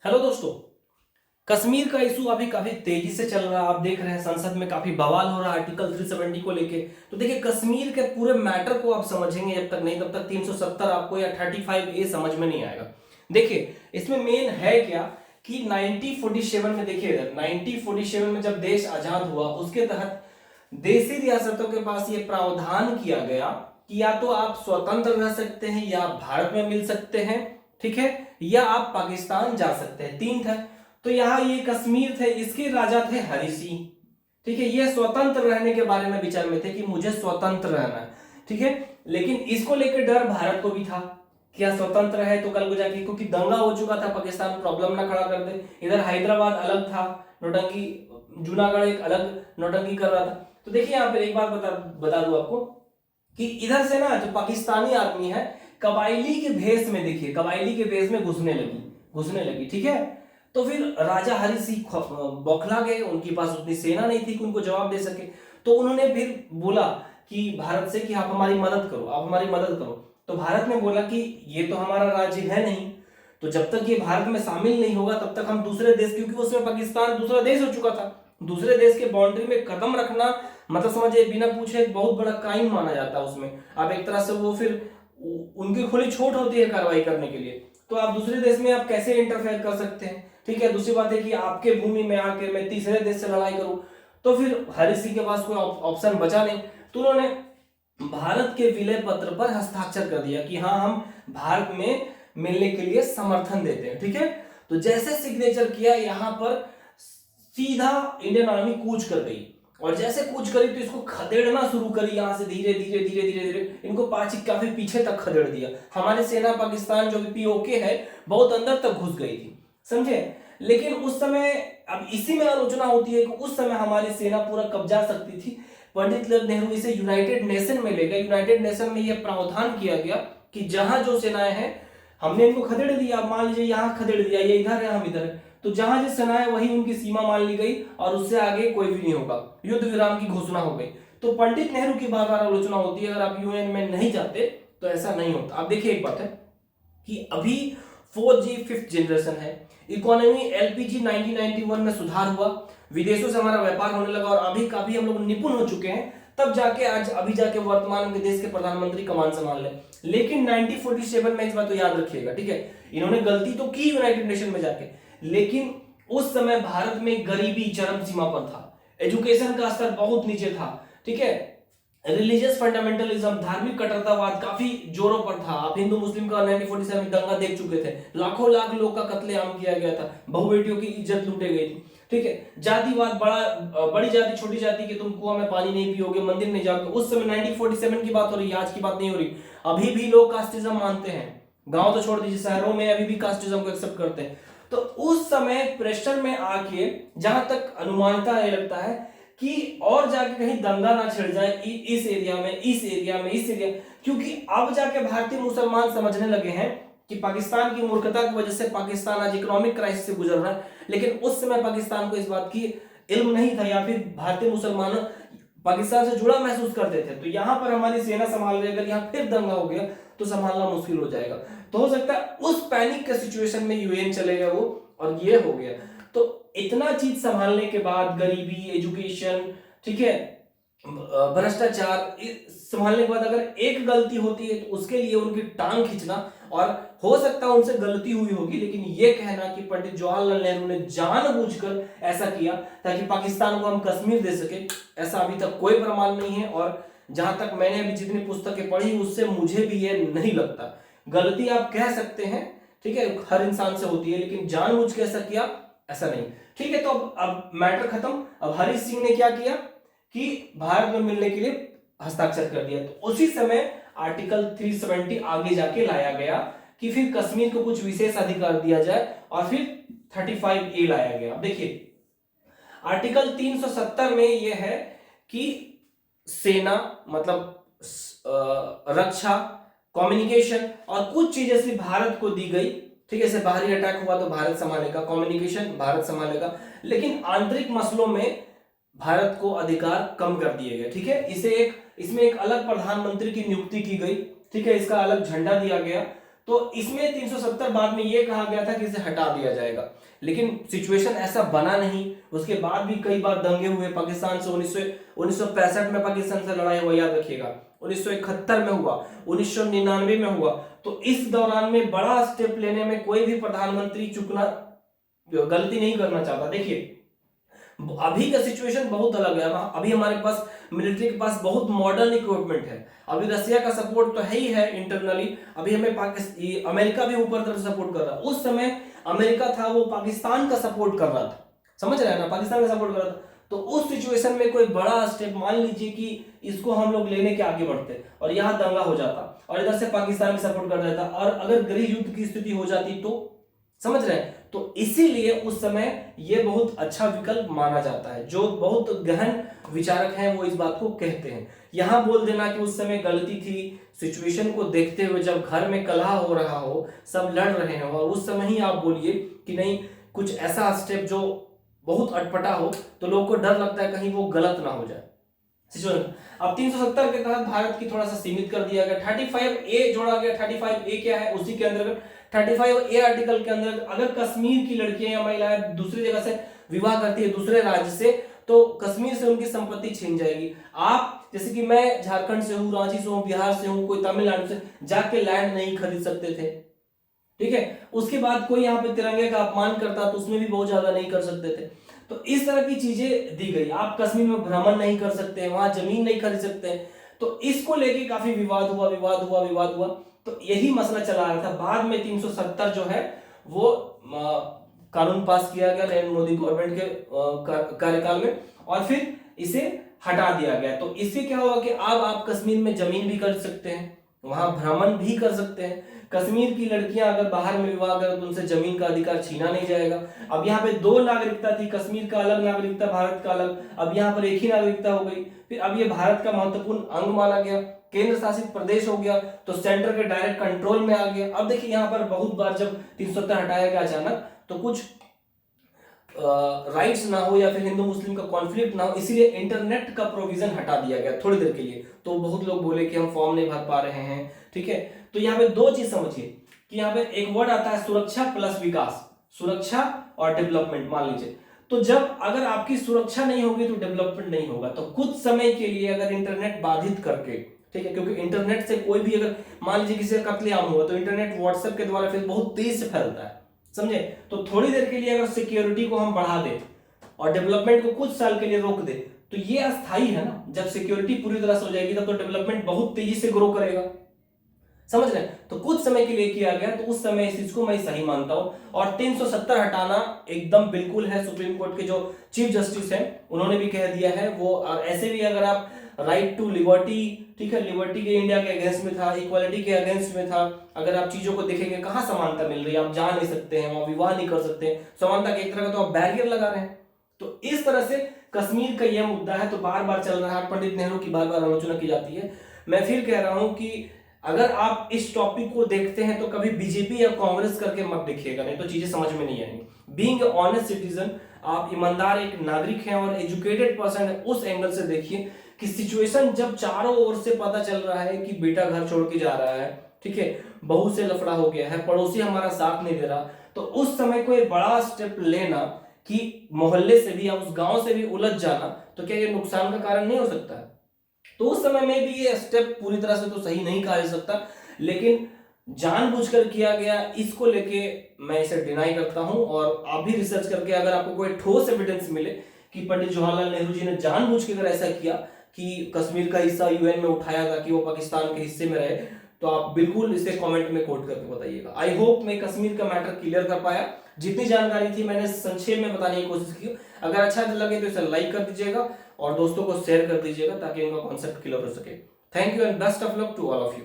Hello दोस्तों। कश्मीर का issue अभी काफी तेजी से चल रहा है। आप देख रहे हैं संसद में काफी बवाल हो रहा है आर्टिकल 370 को लेके। तो देखिए, कश्मीर के पूरे मैटर को आप समझेंगे जब तक नहीं, तब तक 370 आपको या 35A समझ में नहीं आएगा। देखिए, इसमें मेन है क्या कि 1947 में, देखिए इधर 1947 में जब देश आजाद हुआ, उसके तहत देशी रियासतों के पास ये प्रावधान किया गया कि या तो आप स्वतंत्र रह सकते हैं, या आप भारत में मिल सकते हैं, ठीक है, या आप पाकिस्तान जा सकते हैं। तीन था। तो यहाँ ये कश्मीर थे, इसके राजा थे हरि सिंह, ठीक है। ये स्वतंत्र रहने के बारे में विचार में थे कि मुझे स्वतंत्र रहना है, ठीक है। लेकिन इसको लेकर डर भारत को भी था, क्या स्वतंत्र है तो कल को जाके, क्योंकि दंगा हो चुका था, पाकिस्तान प्रॉब्लम ना खड़ा कर दे। इधर हैदराबाद अलग था, नौटंकी, जूनागढ़ एक अलग नौटंकी कर रहा था। तो देखिए, यहाँ पे एक बात बता दूं आपको कि इधर से ना जो पाकिस्तानी आर्मी है, कबायली के भेष में, देखिए कबायली के भेष में घुसने लगी, ठीक है। तो फिर राजा हरि सिंह बौखला गए, उनके पास उतनी सेना नहीं थी कि उनको जवाब दे सके। तो उन्होंने फिर बोला कि भारत से कि आप हमारी मदद करो, आप हमारी मदद करो। तो भारत ने बोला कि ये तो हमारा राज्य है नहीं, तो जब तक ये भारत में शामिल नहीं होगा तब तक हम दूसरे देश, क्योंकि उसमें पाकिस्तान दूसरा देश हो चुका था, दूसरे देश के बाउंड्री में कदम रखना मतलब समझिए बिना पूछे एक बहुत बड़ा क्राइम माना जाता है उसमें। अब एक तरह से वो फिर उनकी खुली छूट होती है कार्रवाई करने के लिए। तो आप दूसरे देश में आप कैसे इंटरफेयर कर सकते हैं, ठीक है। दूसरी बात है कि आपके भूमि में आके मैं तीसरे देश से लड़ाई करूं, तो फिर हरि सिंह के पास कोई ऑप्शन बचा नहीं। तो उन्होंने भारत के विलय पत्र पर हस्ताक्षर कर दिया कि हाँ, हम भारत में मिलने के लिए समर्थन देते हैं, ठीक है। तो जैसे सिग्नेचर किया, यहां पर सीधा इंडियन आर्मी कूच कर गई, और जैसे कूच करी तो इसको खदेड़ना शुरू करी, यहां से धीरे धीरे धीरे धीरे धीरे इनको काफी पीछे तक खदेड़ दिया। हमारी सेना पाकिस्तान जो पीओके है बहुत अंदर तक घुस गई थी, समझे। लेकिन उस समय, अब इसी में आलोचना होती है कि उस समय हमारी सेना पूरा कब्जा सकती थी। पंडित नेहरू इसे यूनाइटेड नेशन में ले गए। यूनाइटेड नेशन में यह प्रावधान किया गया कि जहां जो सेनाएं हैं, हमने इनको खदेड़ दिया, मान लीजिए यहां खदेड़ दिया, ये इधर है, हम इधर है, तो जहां जो सेना है वही उनकी सीमा मान ली गई, और उससे आगे कोई भी नहीं होगा, युद्ध विराम की घोषणा हो गई। तो पंडित नेहरू की बार बार आलोचना होती है, अगर आप यूएन में नहीं जाते तो ऐसा नहीं होता। अब देखिए, एक बात है कि अभी 4G 5th जनरेशन है, इकोनॉमी LPG 1991 में सुधार हुआ, विदेशों से हमारा व्यापार होने लगा, और अभी काफी हम लोग निपुण हो चुके हैं, तब जाके आज अभी जाके वर्तमान में देश के प्रधानमंत्री कमान संभाल ले। लेकिन 1947 में, इस बात तो याद रखिएगा, ठीक है, इन्होंने गलती तो की यूनाइटेड नेशन में जाके, लेकिन उस समय भारत में गरीबी चरम सीमा पर था, एजुकेशन का स्तर बहुत नीचे था, ठीक है। रिलीजियस फंडामेंटलिज्म, धार्मिक कट्टरतावाद काफी जोरों पर था। आप हिंदू मुस्लिम का 1947 दंगा देख चुके थे, लाखों लाख लोग का कत्लेआम किया गया था, बहु बेटियों की इज्जत लूटे गई थी, ठीक है। जातिवाद, बड़ी जाति छोटी जाति के, तुम कुआं में पानी नहीं पियोगे, मंदिर नहीं जाओगे। उस समय 1947 की बात हो रही है, आज की बात नहीं हो रही। अभी भी लोग कास्टिज्म मानते हैं, गांव तो छोड़ दीजिए, शहरों में अभी भी कास्टिज्म को एक्सेप्ट करते हैं। तो उस समय प्रेशर में आके, जहां तक अनुमानता है, लगता है कि और जाके कहीं दंगा ना छिड़ जाए इस एरिया में, इस एरिया में, इस एरिया, क्योंकि अब जाके भारतीय मुसलमान समझने लगे हैं कि पाकिस्तान की मूर्खता की वजह से पाकिस्तान आज इकोनॉमिक क्राइसिस से गुजर रहा है। लेकिन उस समय पाकिस्तान को इस बात की इल्म नहीं था, या फिर भारतीय मुसलमान पाकिस्तान से जुड़ा महसूस करते थे। तो यहां पर हमारी सेना संभाल रही है, अगर यहाँ फिर दंगा हो गया तो संभालना मुश्किल हो जाएगा। तो हो सकता है उस पैनिक के सिचुएशन में यूएन चले गया वो, और ये हो गया। तो इतना चीज संभालने के बाद, गरीबी, एजुकेशन, ठीक है, भ्रष्टाचार संभालने के बाद अगर एक गलती होती है तो उसके लिए उनकी टांग खींचना, और हो सकता है उनसे गलती हुई होगी, लेकिन ये कहना कि पंडित जवाहरलाल नेहरू ने जानबूझकर ऐसा किया ताकि पाकिस्तान को हम कश्मीर दे सके, ऐसा अभी तक कोई प्रमाण नहीं है। और जहां तक मैंने अभी जितनी पुस्तकें पढ़ी, उससे मुझे भी ये नहीं लगता। गलती आप कह सकते हैं, ठीक है, हर इंसान से होती है, लेकिन जानबूझ के ऐसा किया, ऐसा नहीं, ठीक है। तो अब मैटर खत्म। अब हरि सिंह ने क्या किया कि भारत में मिलने के लिए हस्ताक्षर कर दिया। तो उसी समय आर्टिकल 370 आगे जाके लाया गया कि फिर कश्मीर को कुछ विशेष अधिकार दिया जाए, और फिर 35A लाया गया। देखिए, आर्टिकल 370 में यह है कि सेना मतलब रक्षा, कम्युनिकेशन और कुछ चीजें सिर्फ भारत को दी गई, ठीक है। जैसे बाहरी अटैक हुआ तो भारत संभालेगा, कम्युनिकेशन भारत संभालेगा, लेकिन आंतरिक मसलों में भारत को अधिकार कम कर दिए गए, ठीक है। इसमें एक अलग प्रधानमंत्री की नियुक्ति की गई, ठीक है, इसका अलग झंडा दिया गया। तो इसमें 370 बाद में ये कहा गया था कि इसे हटा दिया जाएगा, लेकिन सिचुएशन ऐसा बना नहीं। उसके बाद भी कई बार दंगे हुए पाकिस्तान से। 1965 में पाकिस्तान से लड़ाई हुआ, याद रखिएगा। 1971 में हुआ, 1999 में हुआ। तो इस दौरान में बड़ा स्टेप लेने में कोई भी प्रधानमंत्री चुकना गलती नहीं करना चाहता। देखिए अभी का सिचुएशन बहुत अलग है। अभी हमारे पास मिलिट्री के पास बहुत मॉडर्न इक्विपमेंट है। अभी रसिया का सपोर्ट तो है ही है इंटरनली। अभी हमें पाकिस्तान, अमेरिका भी ऊपर तरफ सपोर्ट कर रहा है। उस समय अमेरिका था वो पाकिस्तान का सपोर्ट कर रहा था, समझ रहे हैं ना, पाकिस्तान का सपोर्ट कर रहा था। तो उस सिचुएशन में कोई बड़ा स्टेप मान लीजिए कि इसको हम लोग लेने के आगे बढ़ते और यहाँ दंगा हो जाता और इधर से पाकिस्तान भी सपोर्ट कर देता और अगर गृह युद्ध की स्थिति हो जाती तो, समझ रहे हैं। तो इसीलिए उस समय ये बहुत अच्छा विकल्प माना जाता है। जो बहुत गहन विचारक हैं वो इस बात को कहते हैं। यहां बोल देना कि उस समय गलती थी, सिचुएशन को देखते हुए जब घर में कलह हो रहा हो, सब लड़ रहे हो और उस समय ही आप बोलिए कि नहीं कुछ ऐसा स्टेप जो बहुत अटपटा हो, तो लोग को डर लगता है कहीं वो गलत ना हो जाए सिचुएशन। अब 370 के तहत भारत की थोड़ा सा सीमित कर दिया गया। 35A जोड़ा गया। 35A क्या है, उसी के अंदर 35A आर्टिकल के अंदर अगर कश्मीर की लड़कियां या महिलाएं दूसरी जगह से विवाह करती है दूसरे राज्य से, तो कश्मीर से उनकी संपत्ति छीन जाएगी। आप जैसे कि मैं झारखंड से हूँ, रांची से हूँ, बिहार से हूँ, कोई तमिलनाडु से, जाके लैंड नहीं खरीद सकते थे, ठीक है। उसके बाद कोई यहाँ पे तिरंगे का अपमान करता तो उसमें भी बहुत ज्यादा नहीं कर सकते थे। तो इस तरह की चीजें दी गई। आप कश्मीर में भ्रमण नहीं कर सकते, वहां जमीन नहीं खरीद सकते। तो इसको लेके काफी विवाद हुआ। तो यही मसला चला रहा था। बाद में 370 जो है वो कानून पास किया गया नरेंद्र मोदी गवर्नमेंट के कार्यकाल में और फिर इसे हटा दिया गया। तो इससे क्या हुआ कि अब आप कश्मीर में जमीन भी कर सकते हैं, वहां भ्रमण भी कर सकते हैं। कश्मीर की लड़कियां अगर बाहर में विवाह करें तो उनसे जमीन का अधिकार छीना नहीं जाएगा। अब यहाँ पे 2 नागरिकता थी, कश्मीर का अलग नागरिकता, भारत का अलग। अब यहाँ पर एक ही नागरिकता हो गई। फिर अब ये भारत का महत्वपूर्ण अंग माना गया, केंद्र शासित प्रदेश हो गया, तो सेंटर के डायरेक्ट कंट्रोल में आ गया। अब देखिए यहाँ पर बहुत बार जब 370 हटाया गया अचानक, तो कुछ राइट्स ना हो या फिर हिंदू मुस्लिम का कॉन्फ्लिक्ट ना हो, इसीलिए इंटरनेट का प्रोविजन हटा दिया गया थोड़ी देर के लिए। तो बहुत लोग बोले कि हम फॉर्म नहीं भर पा रहे हैं, ठीक है। तो यहाँ पे 2 चीज समझिए कि यहाँ पे एक वर्ड आता है सुरक्षा प्लस विकास, सुरक्षा और डेवलपमेंट मान लीजिए। तो जब अगर आपकी सुरक्षा नहीं होगी तो डेवलपमेंट नहीं होगा। तो कुछ समय के लिए अगर इंटरनेट बाधित करके, ठीक है, क्योंकि इंटरनेट से कोई भी अगर मान लीजिए किसी का कत्लेआम हुआ तो इंटरनेट व्हाट्सएप के द्वारा फिर बहुत तेज से फैलता है, समझे। तो थोड़ी देर के लिए अगर सिक्योरिटी को हम बढ़ा दें और डेवलपमेंट को कुछ साल के लिए रोक दे, तो ये अस्थाई है ना। जब सिक्योरिटी पूरी तरह से हो जाएगी तब तो डेवलपमेंट बहुत तेजी से ग्रो करेगा, समझ रहे हैं। तो कुछ समय के लिए किया गया, तो उस समय इस चीज को मैं सही मानता हूं। और 370 हटाना एकदम बिल्कुल है। सुप्रीम कोर्ट के जो चीफ जस्टिस हैं उन्होंने भी कह दिया है वो। और ऐसे भी अगर आप राइट टू लिबर्टी, ठीक है, लिबर्टी के इंडिया के अगेंस्ट में था, इक्वालिटी के अगेंस्ट में था। अगर आप चीजों को देखेंगे कहां समानता मिल रही है, आप जा नहीं सकते हैं, वहां विवाह नहीं कर सकते, समानता के एक तरह का तो आप बैरियर लगा रहे हैं। तो इस तरह से कश्मीर का यह मुद्दा है, तो बार बार चल रहा है। पंडित नेहरू की बार बार आलोचना की जाती है। मैं फिर कह रहा हूं कि अगर आप इस टॉपिक को देखते हैं तो कभी बीजेपी या कांग्रेस करके मत देखिएगा, नहीं तो चीजें समझ में नहीं आएंगी। बीइंग ऑनेस्ट सिटीजन, आप ईमानदार एक नागरिक हैं और एजुकेटेड पर्सन है, उस एंगल से देखिए कि सिचुएशन जब चारों ओर से पता चल रहा है कि बेटा घर छोड़ के जा रहा है, ठीक है, बहू से लफड़ा हो गया है, पड़ोसी हमारा साथ नहीं दे रहा, तो उस समय कोई बड़ा स्टेप लेना कि मोहल्ले से भी या उस गांव से भी उलझ जाना, तो क्या ये नुकसान का कारण नहीं हो सकता है। तो उस समय में भी ये स्टेप पूरी तरह से तो सही नहीं कहा जा सकता, लेकिन जानबूझकर किया गया, इसको लेके मैं इसे डिनाई करता हूं। और आप भी रिसर्च करके अगर आपको कोई ठोस एविडेंस मिले कि पंडित जवाहरलाल नेहरू जी ने जानबूझ के अगर ऐसा किया कि कश्मीर का हिस्सा यूएन में उठाया था कि वो पाकिस्तान के हिस्से में रहे, तो आप बिल्कुल इसे कमेंट में कोट करके बताइएगा। आई होप मैं कश्मीर का मैटर क्लियर कर पाया। जितनी जानकारी थी मैंने संक्षेप में बताने की कोशिश की। अगर अच्छा लगे तो इसे लाइक कर दीजिएगा और दोस्तों को शेयर कर दीजिएगा ताकि उनका कॉन्सेप्ट क्लियर हो सके। Thank you and best of luck to all of you.